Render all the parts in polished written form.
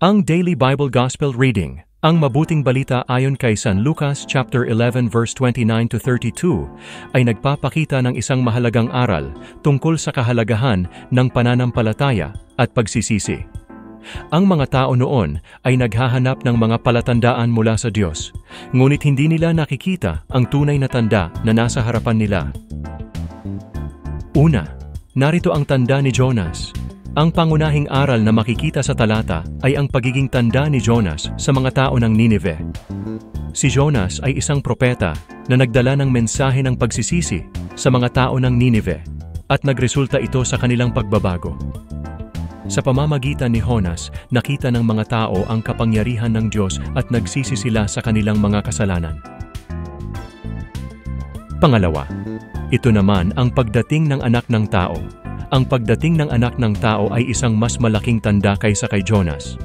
Ang Daily Bible Gospel Reading, ang mabuting balita ayon kay San Lucas chapter 11 verse 29 to 32 ay nagpapakita ng isang mahalagang aral tungkol sa kahalagahan ng pananampalataya at pagsisisi. Ang mga tao noon ay naghahanap ng mga palatandaan mula sa Diyos, ngunit hindi nila nakikita ang tunay na tanda na nasa harapan nila. Una, narito ang tanda ni Jonas. Ang pangunahing aral na makikita sa talata ay ang pagiging tanda ni Jonas sa mga tao ng Ninive. Si Jonas ay isang propeta na nagdala ng mensahe ng pagsisisi sa mga tao ng Ninive at nagresulta ito sa kanilang pagbabago. Sa pamamagitan ni Jonas, nakita ng mga tao ang kapangyarihan ng Diyos at nagsisi sila sa kanilang mga kasalanan. Pangalawa, ito naman ang pagdating ng anak ng tao. Ang pagdating ng anak ng tao ay isang mas malaking tanda kaysa kay Jonas.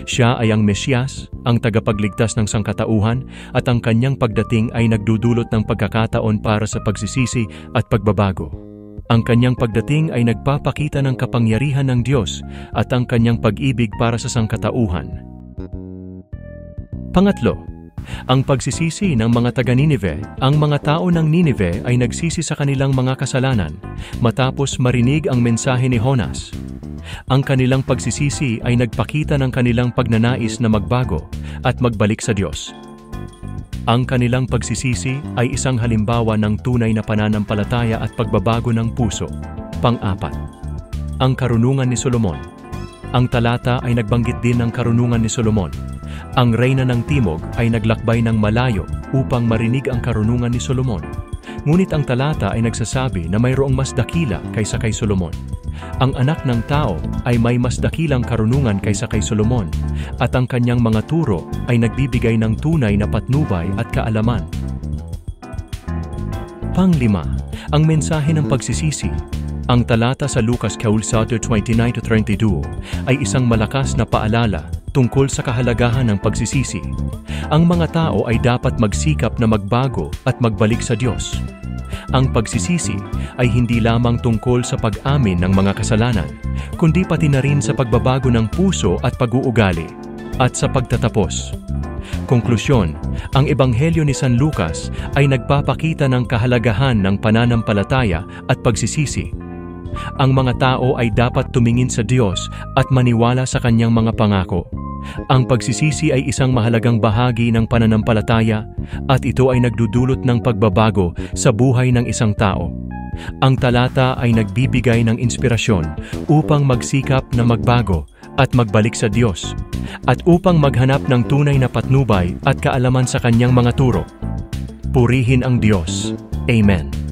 Siya ay ang Mesiyas, ang tagapagligtas ng sangkatauhan, at ang kanyang pagdating ay nagdudulot ng pagkakataon para sa pagsisisi at pagbabago. Ang kanyang pagdating ay nagpapakita ng kapangyarihan ng Diyos at ang kanyang pag-ibig para sa sangkatauhan. Pangatlo, ang pagsisisi ng mga taga-Ninive. Ang mga tao ng Ninive ay nagsisi sa kanilang mga kasalanan matapos marinig ang mensahe ni Jonas. Ang kanilang pagsisisi ay nagpakita ng kanilang pagnanais na magbago at magbalik sa Diyos. Ang kanilang pagsisisi ay isang halimbawa ng tunay na pananampalataya at pagbabago ng puso. Pang-apat, ang karunungan ni Solomon. Ang talata ay nagbanggit din ng karunungan ni Solomon. Ang reyna ng Timog ay naglakbay ng malayo upang marinig ang karunungan ni Solomon. Ngunit ang talata ay nagsasabi na mayroong mas dakila kaysa kay Solomon. Ang anak ng tao ay may mas dakilang karunungan kaysa kay Solomon, at ang kanyang mga turo ay nagbibigay ng tunay na patnubay at kaalaman. Panglima, ang mensahe ng pagsisisi. Ang talata sa Lucas 29-32 ay isang malakas na paalala tungkol sa kahalagahan ng pagsisisi. Ang mga tao ay dapat magsikap na magbago at magbalik sa Diyos. Ang pagsisisi ay hindi lamang tungkol sa pag-amin ng mga kasalanan, kundi pati na rin sa pagbabago ng puso at pag-uugali, at sa pagtatapos. Konklusyon, ang Ebanghelyo ni San Lucas ay nagpapakita ng kahalagahan ng pananampalataya at pagsisisi. Ang mga tao ay dapat tumingin sa Diyos at maniwala sa kanyang mga pangako. Ang pagsisisi ay isang mahalagang bahagi ng pananampalataya at ito ay nagdudulot ng pagbabago sa buhay ng isang tao. Ang talata ay nagbibigay ng inspirasyon upang magsikap na magbago at magbalik sa Diyos, at upang maghanap ng tunay na patnubay at kaalaman sa kanyang mga turo. Purihin ang Diyos. Amen.